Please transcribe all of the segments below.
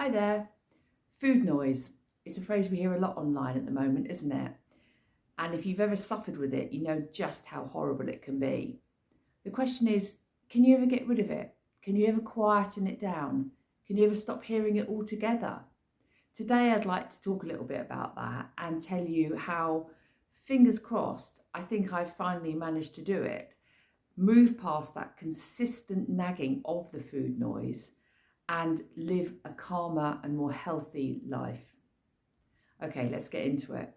Hi there. Food noise. It's a phrase we hear a lot online at the moment, isn't it? And if you've ever suffered with it, you know just how horrible it can be. The question is, can you ever get rid of it? Can you ever quieten it down? Can you ever stop hearing it altogether? Today, I'd like to talk a little bit about that and tell you how, fingers crossed, I think I've finally managed to do it. Move past that consistent nagging of the food noise and live a calmer and more healthy life. Okay, let's get into it.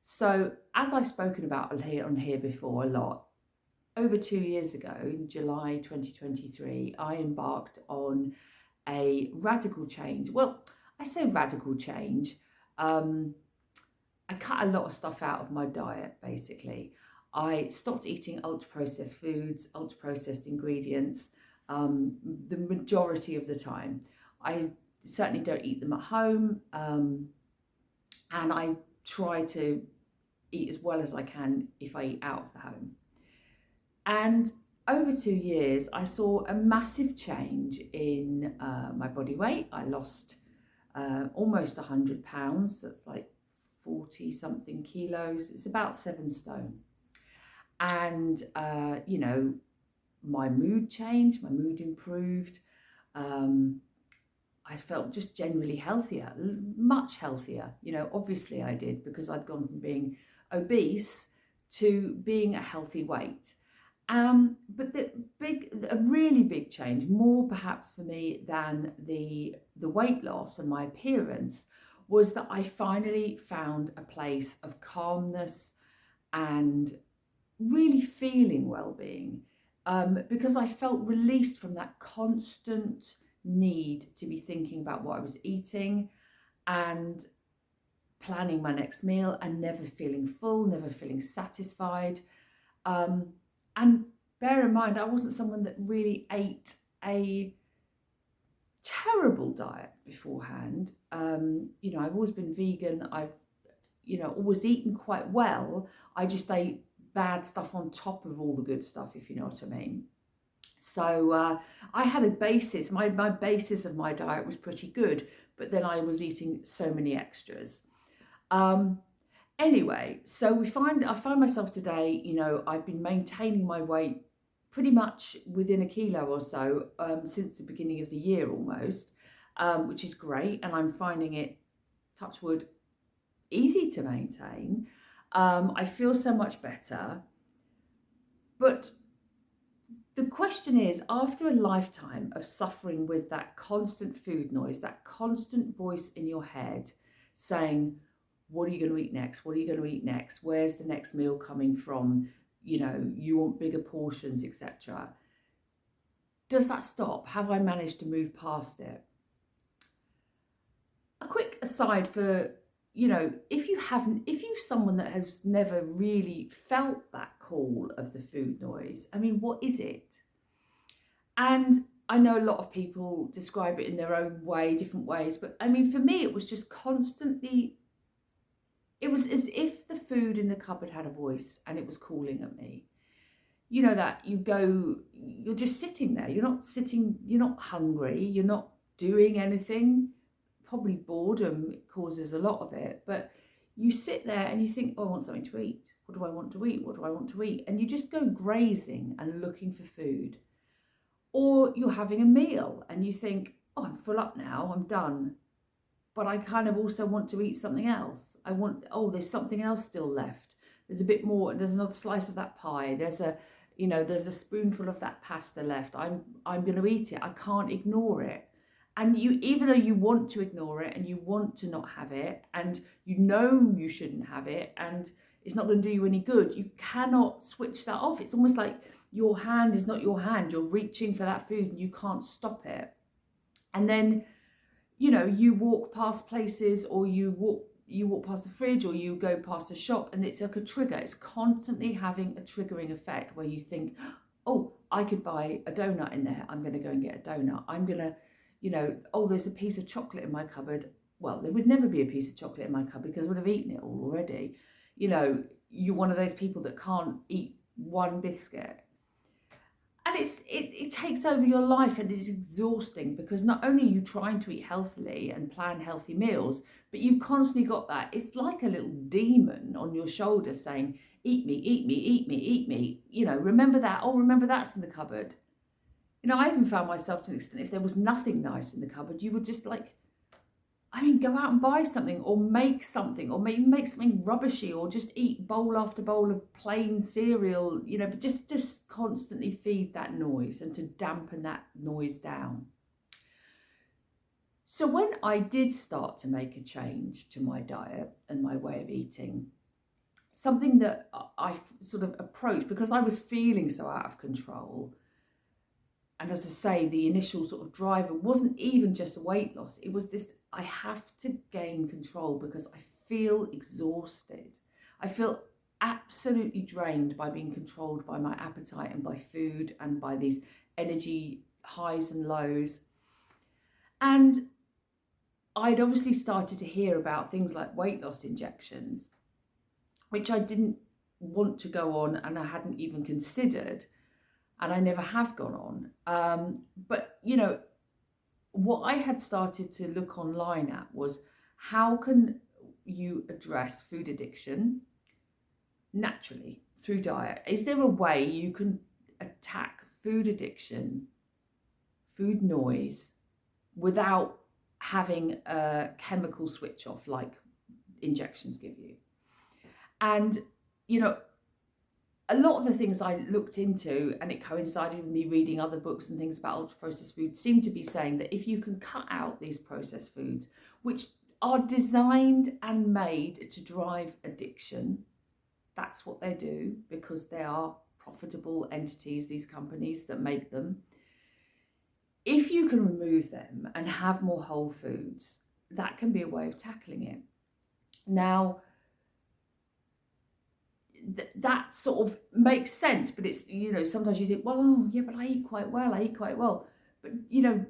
So, as I've spoken about on here before a lot, over 2 years ago, in July 2023, I embarked on a radical change. Well, I say radical change. I cut a lot of stuff out of my diet, basically. I stopped eating ultra processed foods, ultra processed ingredients, the majority of the time. I certainly don't eat them at home, and I try to eat as well as I can if I eat out of the home. And over 2 years, I saw a massive change in my body weight. I lost almost 100 pounds. That's like 40 something kilos. It's about 7 stone. And, my mood changed, my mood improved. I felt just generally healthier, much healthier. Obviously I did, because I'd gone from being obese to being a healthy weight. But a really big change, more perhaps for me than the weight loss and my appearance, was that I finally found a place of calmness and really feeling well-being, because I felt released from that constant need to be thinking about what I was eating and planning my next meal and never feeling full, never feeling satisfied. And bear in mind, I wasn't someone that really ate a terrible diet beforehand. I've always been vegan. I've, always eaten quite well. I just ate bad stuff on top of all the good stuff, if you know what I mean. So I had a basis. My basis of my diet was pretty good, but then I was eating so many extras. Anyway, so I find myself today, I've been maintaining my weight pretty much within a kilo or so since the beginning of the year almost, which is great. And I'm finding it, touch wood, easy to maintain. I feel so much better. But the question is, after a lifetime of suffering with that constant food noise, that constant voice in your head saying, what are you going to eat next? What are you going to eat next? Where's the next meal coming from? You want bigger portions, etc. Does that stop? Have I managed to move past it? A quick aside for, if you're someone that has never really felt that call of the food noise, I mean, what is it? And I know a lot of people describe it in their own way, different ways, but I mean, for me, it was just constantly, it was as if the food in the cupboard had a voice and it was calling at me. That you're just sitting there, you're not hungry, you're not doing anything. Probably boredom causes a lot of it, but you sit there and you think, oh, I want something to eat. What do I want to eat? What do I want to eat? And you just go grazing and looking for food. Or you're having a meal and you think, oh, I'm full up now, I'm done. But I kind of also want to eat something else. There's something else still left. There's a bit more, there's another slice of that pie. There's a spoonful of that pasta left. I'm going to eat it. I can't ignore it. And even though you want to ignore it and you want to not have it and you shouldn't have it and it's not going to do you any good, you cannot switch that off. It's almost like your hand is not your hand. You're reaching for that food and you can't stop it. And then, you walk past places, or you walk past the fridge, or you go past a shop, and it's like a trigger. It's constantly having a triggering effect where you think, oh, I could buy a donut in there. I'm going to go and get a donut. I'm going to, oh, there's a piece of chocolate in my cupboard. Well, there would never be a piece of chocolate in my cupboard because I would have eaten it all already. You're one of those people that can't eat one biscuit. And it takes over your life, and it's exhausting, because not only are you trying to eat healthily and plan healthy meals, but you've constantly got that. It's like a little demon on your shoulder saying, eat me, eat me, eat me, eat me. You know, remember that. Oh, remember that's in the cupboard. You know, I even found myself to an extent, if there was nothing nice in the cupboard, you would just like, I mean, go out and buy something, or make something, or maybe make something rubbishy, or just eat bowl after bowl of plain cereal, you know, but just constantly feed that noise and to dampen that noise down. So when I did start to make a change to my diet and my way of eating, something that I sort of approached, because I was feeling so out of control, and as I say, the initial sort of driver wasn't even just weight loss. It was this, I have to gain control because I feel exhausted. I feel absolutely drained by being controlled by my appetite and by food and by these energy highs and lows. And I'd obviously started to hear about things like weight loss injections, which I didn't want to go on, and I hadn't even considered, and I never have gone on. But, you know, what I had started to look online at was, how can you address food addiction naturally through diet? Is there a way you can attack food addiction, food noise, without having a chemical switch off like injections give you? And, you know, a lot of the things I looked into, and it coincided with me reading other books and things about ultra processed food, seem to be saying that if you can cut out these processed foods, which are designed and made to drive addiction, that's what they do, because they are profitable entities, these companies that make them. If you can remove them and have more whole foods, that can be a way of tackling it. Now, that sort of makes sense, but it's, you know, sometimes you think, well, oh, yeah, but I eat quite well. But, you know,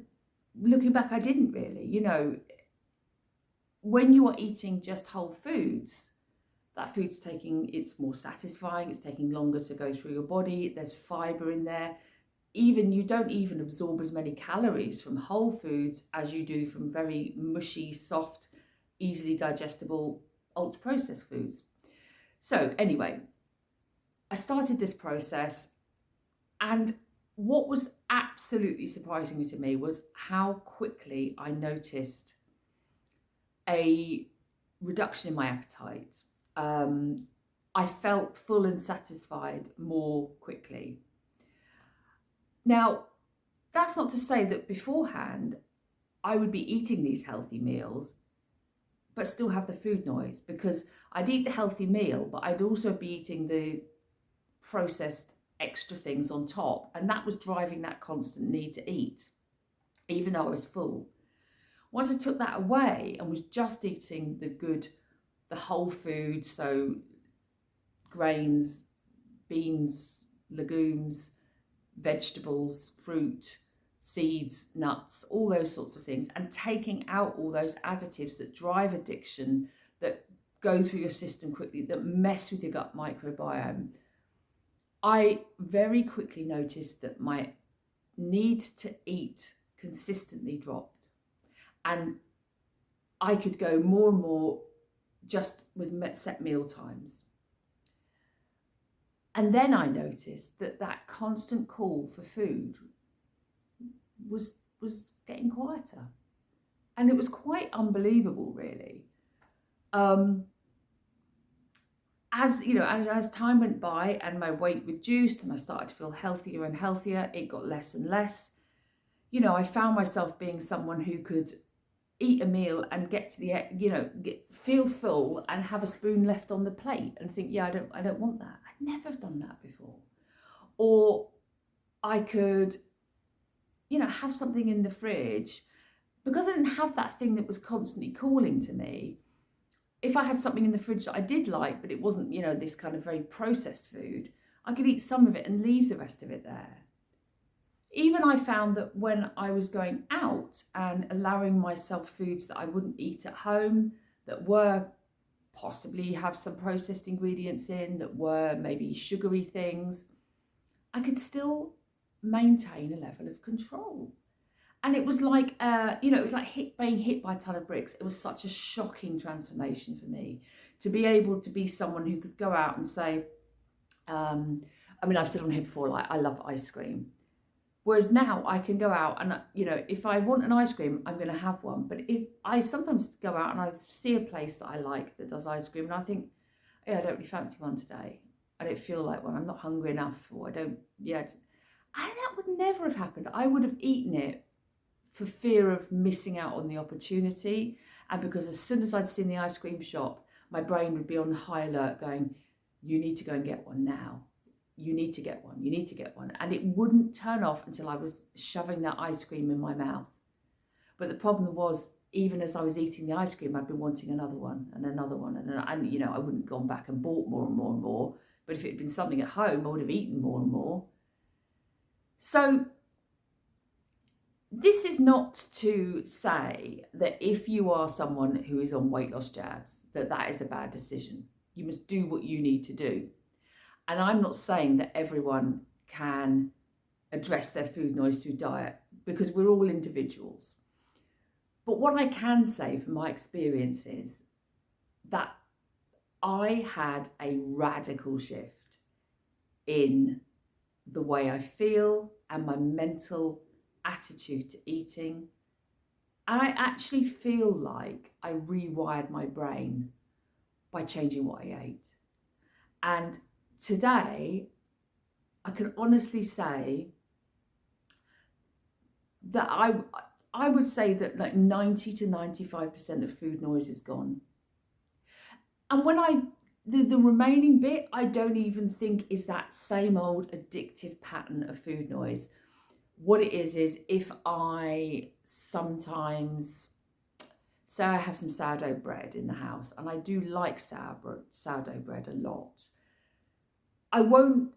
looking back, I didn't really. You know, when you are eating just whole foods, that food's it's more satisfying, it's taking longer to go through your body, there's fiber in there. Even you don't even absorb as many calories from whole foods as you do from very mushy, soft, easily digestible, ultra processed foods. So anyway, I started this process, and what was absolutely surprising to me was how quickly I noticed a reduction in my appetite. I felt full and satisfied more quickly. Now, that's not to say that beforehand I would be eating these healthy meals but still have the food noise, because I'd eat the healthy meal, but I'd also be eating the processed extra things on top, and that was driving that constant need to eat, even though I was full. Once I took that away and was just eating the whole food, so grains, beans, legumes, vegetables, fruit, seeds, nuts, all those sorts of things, and taking out all those additives that drive addiction, that go through your system quickly, that mess with your gut microbiome, I very quickly noticed that my need to eat consistently dropped, and I could go more and more just with set meal times. And then I noticed that constant call for food was getting quieter, and it was quite unbelievable, really. As you know, as time went by and my weight reduced and I started to feel healthier and healthier, it got less and less. You know, I found myself being someone who could eat a meal and get to the, you know, feel full and have a spoon left on the plate and think, yeah, I don't want that. I'd never done that before. Or I could, you know, have something in the fridge, because I didn't have that thing that was constantly calling to me. If I had something in the fridge that I did like, but it wasn't, you know, this kind of very processed food, I could eat some of it and leave the rest of it there. Even I found that when I was going out and allowing myself foods that I wouldn't eat at home, that were possibly have some processed ingredients in, that were maybe sugary things, I could still maintain a level of control. And it was like, it was like being hit by a ton of bricks. It was such a shocking transformation for me to be able to be someone who could go out and say, I've said on here before, like, I love ice cream. Whereas now I can go out and, if I want an ice cream, I'm going to have one. But if I sometimes go out and I see a place that I like that does ice cream and I think, yeah, I don't really fancy one today. I don't feel like one. I'm not hungry enough, or I don't, yeah. And that would never have happened. I would have eaten it for fear of missing out on the opportunity. And because as soon as I'd seen the ice cream shop, my brain would be on high alert going, you need to go and get one now. You need to get one. You need to get one. And it wouldn't turn off until I was shoving that ice cream in my mouth. But the problem was, even as I was eating the ice cream, I'd been wanting another one and another one. And I wouldn't have gone back and bought more and more and more. But if it had been something at home, I would have eaten more and more. So this is not to say that if you are someone who is on weight loss jabs, that is a bad decision. You must do what you need to do. And I'm not saying that everyone can address their food noise through diet, because we're all individuals. But what I can say from my experience is that I had a radical shift in the way I feel and my mental attitude to eating. And I actually feel like I rewired my brain by changing what I ate. And today, I can honestly say that I would say that like 90 to 95% of food noise is gone. And when the remaining bit, I don't even think is that same old addictive pattern of food noise. What it is if I sometimes say I have some sourdough bread in the house, and I do like sourdough bread a lot, I won't,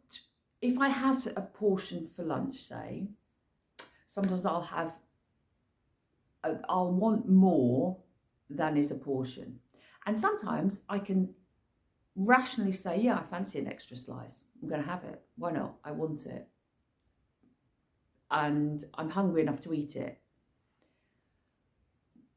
if I have a portion for lunch, say, sometimes I'll want more than is a portion. And sometimes I can rationally say, yeah, I fancy an extra slice. I'm going to have it. Why not? I want it. And I'm hungry enough to eat it.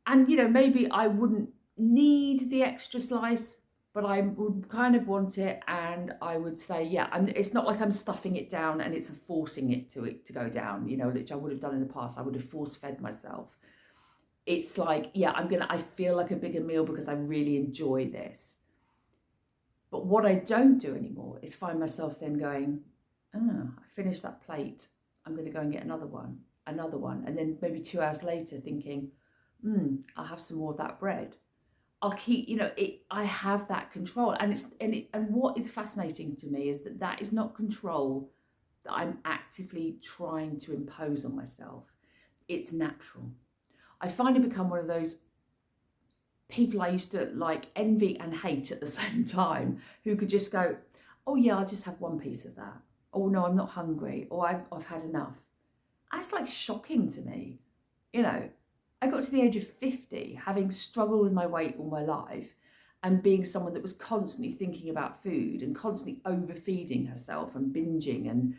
And, maybe I wouldn't need the extra slice, but I would kind of want it. And I would say, yeah, it's not like I'm stuffing it down and it's forcing it to go down, which I would have done in the past. I would have force-fed myself. It's like, yeah, I feel like a bigger meal because I really enjoy this. But what I don't do anymore is find myself then going, I finished that plate. I'm going to go and get another one. And then maybe 2 hours later thinking, I'll have some more of that bread. I'll keep, I have that control. And what is fascinating to me is that is not control that I'm actively trying to impose on myself. It's natural. I finally become one of those people I used to like envy and hate at the same time, who could just go, oh yeah, I'll just have one piece of that. Oh no, I'm not hungry. Or I've had enough. That's like shocking to me. I got to the age of 50, having struggled with my weight all my life, and being someone that was constantly thinking about food and constantly overfeeding herself and binging and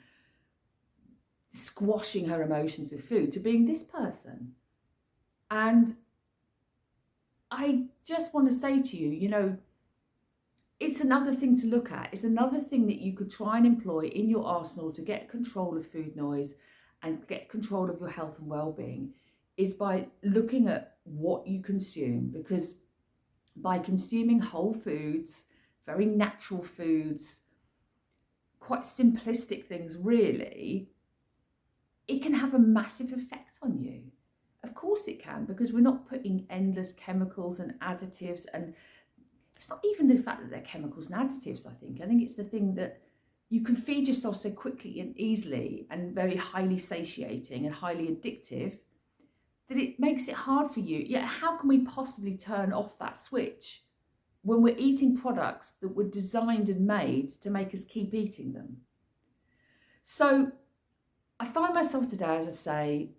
squashing her emotions with food, to being this person. And I just want to say to you, it's another thing to look at. It's another thing that you could try and employ in your arsenal to get control of food noise and get control of your health and well-being, is by looking at what you consume. Because by consuming whole foods, very natural foods, quite simplistic things really, it can have a massive effect on you. Of course it can, because we're not putting endless chemicals and additives, and it's not even the fact that they're chemicals and additives, I think it's the thing that you can feed yourself so quickly and easily and very highly satiating and highly addictive that it makes it hard for you. Yet how can we possibly turn off that switch when we're eating products that were designed and made to make us keep eating them? So I find myself today, as I say,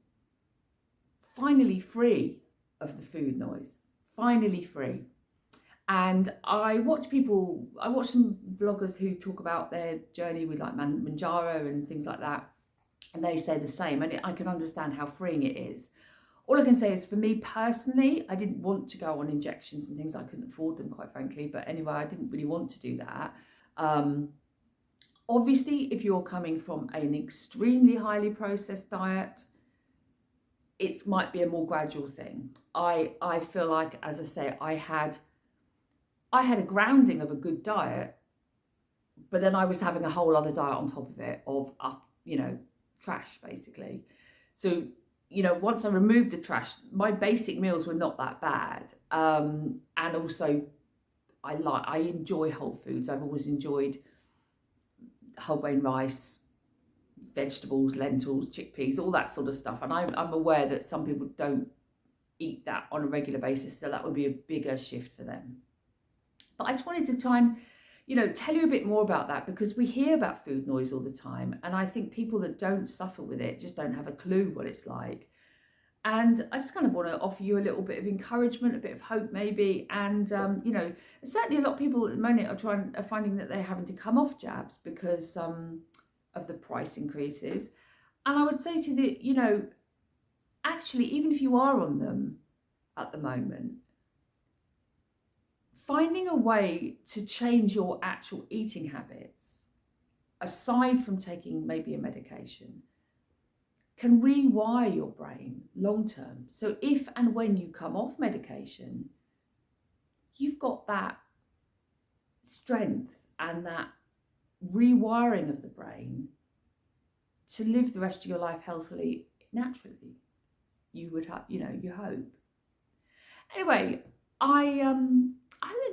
finally free of the food noise, finally free. And I watch some vloggers who talk about their journey with like Manjaro and things like that. and they say the same, and I can understand how freeing it is. All I can say is, for me personally, I didn't want to go on injections and things. I couldn't afford them, quite frankly. But anyway, I didn't really want to do that. Obviously, if you're coming from an extremely highly processed diet, it might be a more gradual thing. I feel like, as I say, I had a grounding of a good diet, but then I was having a whole other diet on top of it of trash, basically. So, once I removed the trash, my basic meals were not that bad. And also, I enjoy whole foods. I've always enjoyed whole grain rice, vegetables, lentils, chickpeas, all that sort of stuff. And I'm aware that some people don't eat that on a regular basis, so that would be a bigger shift for them. But I just wanted to try and tell you a bit more about that, because we hear about food noise all the time, and I think people that don't suffer with it just don't have a clue what it's like. And I just kind of want to offer you a little bit of encouragement, a bit of hope maybe. And, certainly a lot of people at the moment are finding that they're having to come off jabs because of the price increases. And I would say to actually, even if you are on them at the moment, finding a way to change your actual eating habits, aside from taking maybe a medication, can rewire your brain long term. So if and when you come off medication, you've got that strength and that rewiring of the brain to live the rest of your life healthily, naturally. You would have, you hope. Anyway, I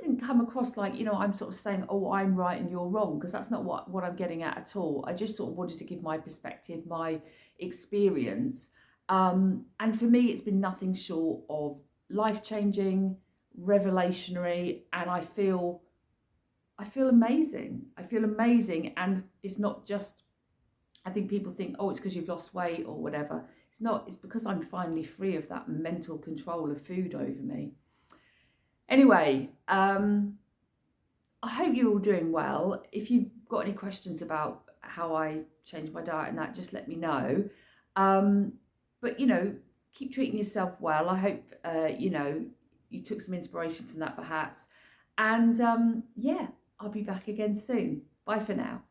didn't come across like, I'm sort of saying, oh, I'm right and you're wrong, because that's not what I'm getting at all. I just sort of wanted to give my perspective, my experience. And for me, it's been nothing short of life-changing, revelationary, and I feel amazing. I feel amazing. And it's not just, I think people think, oh, it's because you've lost weight or whatever. It's not. It's because I'm finally free of that mental control of food over me. Anyway, I hope you're all doing well. If you've got any questions about how I changed my diet and that, just let me know. But, keep treating yourself well. I hope, you took some inspiration from that perhaps. And yeah, I'll be back again soon. Bye for now.